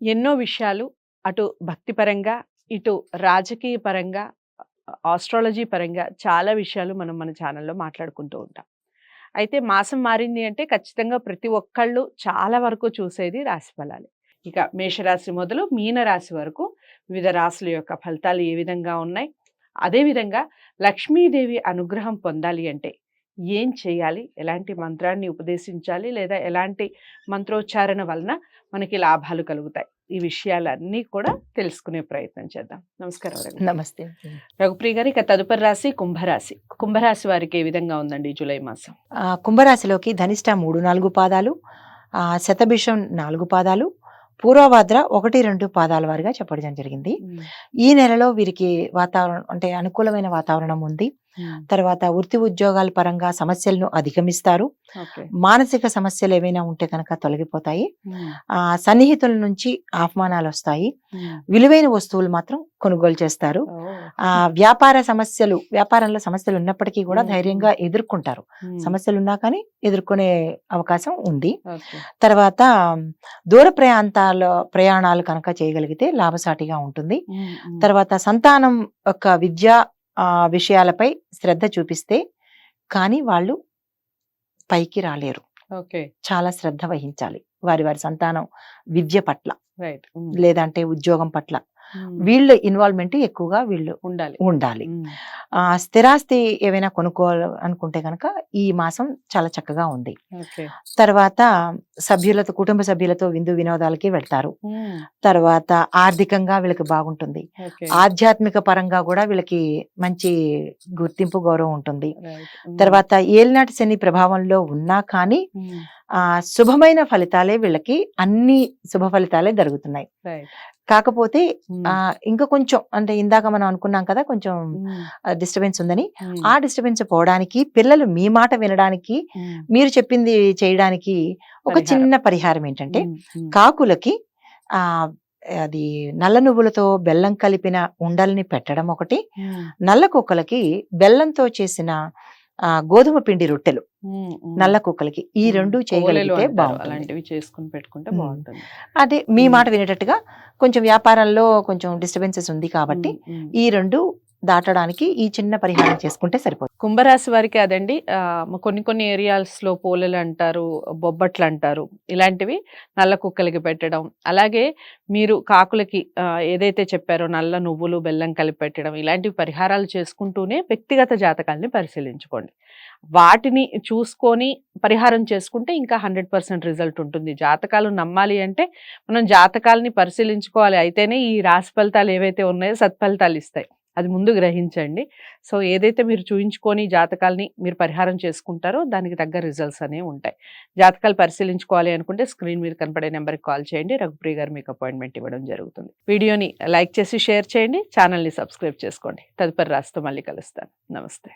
ఎన్నో విషయాలు అటు భక్తిపరంగా, ఇటు రాజకీయ పరంగా, ఆస్ట్రాలజీ పరంగా చాలా విషయాలు మనం మన ఛానల్‌లో మాట్లాడుకుంటూ ఉంటాం. అయితే మాసం మారింది అంటే ఖచ్చితంగా ప్రతి ఒక్కళ్ళు చాలా వరకు చూసేది రాశి ఫలాలే. ఇక మేషరాశి మొదలు మీనరాశి వరకు వివిధ రాశుల యొక్క ఫలితాలు ఏ విధంగా ఉన్నాయి? అదేవిధంగా లక్ష్మీదేవి అనుగ్రహం పొందాలి అంటే ఏం చేయాలి? ఎలాంటి మంత్రాన్ని ఉపదేశించాలి? లేదా ఎలాంటి మంత్రోచ్చారణ వలన మనకి లాభాలు కలుగుతాయి? ఈ విషయాలన్నీ కూడా తెలుసుకునే ప్రయత్నం చేద్దాం. నమస్కారం రఘు. నమస్తే. రఘుప్రియ గారు, ఇక తదుపరి రాశి కుంభరాశి. కుంభరాశి వారికి ఏ విధంగా ఉందండి ఈ జూలై మాసం? కుంభరాశిలోకి ధనిష్ట 3-4 పాదాలు, శతభిషం 4 పాదాలు, పూర్వభాద్ర 1-2 పాదాల వారిగా చెప్పడం జరిగింది. ఈ నెలలో వీరికి వాతావరణం అంటే అనుకూలమైన వాతావరణం ఉంది. తర్వాత వృత్తి ఉద్యోగాల పరంగా సమస్యలను అధిగమిస్తారు. మానసిక సమస్యలు ఏవైనా ఉంటే కనుక తొలగిపోతాయి. సన్నిహితుల నుంచి ఆహ్వానాలు వస్తాయి. విలువైన వస్తువులు మాత్రం కొనుగోలు చేస్తారు. వ్యాపారంలో సమస్యలు ఉన్నప్పటికీ కూడా ధైర్యంగా ఎదుర్కొంటారు. సమస్యలు ఉన్నా కానీ ఎదుర్కొనే అవకాశం ఉంది. తర్వాత దూర ప్రయాణాలు కనుక చేయగలిగితే లాభసాటిగా ఉంటుంది. తర్వాత సంతానం యొక్క విద్యా విషయాలపై శ్రద్ధ చూపిస్తే కానీ వాళ్ళు పైకి రాలేరు. చాలా శ్రద్ధ వహించాలి వారి సంతానం విద్య పట్ల, లేదంటే ఉద్యోగం పట్ల వీళ్ళ ఇన్వాల్వ్మెంట్ ఎక్కువగా వీళ్ళు ఉండాలి. స్థిరాస్తి ఏవైనా కొనుక్కోవాలి అనుకుంటే కనుక ఈ మాసం చాలా చక్కగా ఉంది. తర్వాత కుటుంబ సభ్యులతో విందు వినోదాలకి వెళ్తారు. తర్వాత ఆర్థికంగా వీళ్ళకి బాగుంటుంది. ఆధ్యాత్మిక పరంగా కూడా వీళ్ళకి మంచి గుర్తింపు, గౌరవం ఉంటుంది. తర్వాత ఏలినాటి శని ప్రభావంలో ఉన్నా కానీ శుభమైన ఫలితాలే వీళ్ళకి, అన్ని శుభ ఫలితాలే జరుగుతున్నాయి. కాకపోతే ఇంకా కొంచెం అంటే ఇందాక మనం అనుకున్నాం కదా, కొంచెం డిస్టర్బెన్స్ ఉందని. ఆ డిస్టర్బెన్స్ పోవడానికి, పిల్లలు మీ మాట వినడానికి, మీరు చెప్పింది చేయడానికి ఒక చిన్న పరిహారం ఏంటంటే, కాకులకి అది నల్ల నువ్వులతో బెల్లం కలిపిన ఉండల్ని పెట్టడం ఒకటి, నల్ల కుక్కలకి బెల్లంతో చేసిన గోధుమ పిండి రొట్టెలు నల్ల కుక్కలకి, ఈ 2 చేయగలిగితే అలాంటివి చేసుకుని పెట్టుకుంటే బాగుంటుంది. అదే మీ మాట వినేటట్టుగా. కొంచెం వ్యాపారంలో కొంచెం డిస్టర్బెన్సెస్ ఉంది కాబట్టి ఈ 2 దాటడానికి ఈ చిన్న పరిహారం చేసుకుంటే సరిపోతుంది. కుంభరాశి వారికి అదండి, కొన్ని ఏరియాస్ లో పోలలు అంటారు, బొబ్బట్లు అంటారు, ఇలాంటివి నల్ల కుక్కలకి పెట్టడం. అలాగే మీరు కాకులకి ఏదైతే చెప్పారో నల్ల నువ్వులు బెల్లం కలిపి పెట్టడం, ఇలాంటివి పరిహారాలు చేసుకుంటూనే వ్యక్తిగత జాతకాలని పరిశీలించుకోండి. వాటిని చూసుకొని పరిహారం చేసుకుంటే ఇంకా 100% రిజల్ట్ ఉంటుంది. జాతకాలు నమ్మాలి అంటే మనం జాతకాలని పరిశీలించుకోవాలి. అయితేనే ఈ రాశి ఫలితాలు ఏవైతే ఉన్నాయో సత్ఫలితాలు ఇస్తాయి. అది ముందు గ్రహించండి. సో ఏదైతే మీరు చూయించుకొని జాతకాలని మీరు పరిహారం చేసుకుంటారో దానికి తగ్గ రిజల్ట్స్ అనేవి ఉంటాయి. జాతకాలు పరిశీలించుకోవాలి అనుకుంటే స్క్రీన్ మీద కనపడే నెంబర్కి కాల్ చేయండి. రఘుప్రియ గారు మీకు అపాయింట్మెంట్ ఇవ్వడం జరుగుతుంది. వీడియోని లైక్ చేసి షేర్ చేయండి. ఛానల్ని సబ్స్క్రైబ్ చేసుకోండి. తదుపరి రాశితో మళ్ళీ కలుస్తాను. నమస్తే.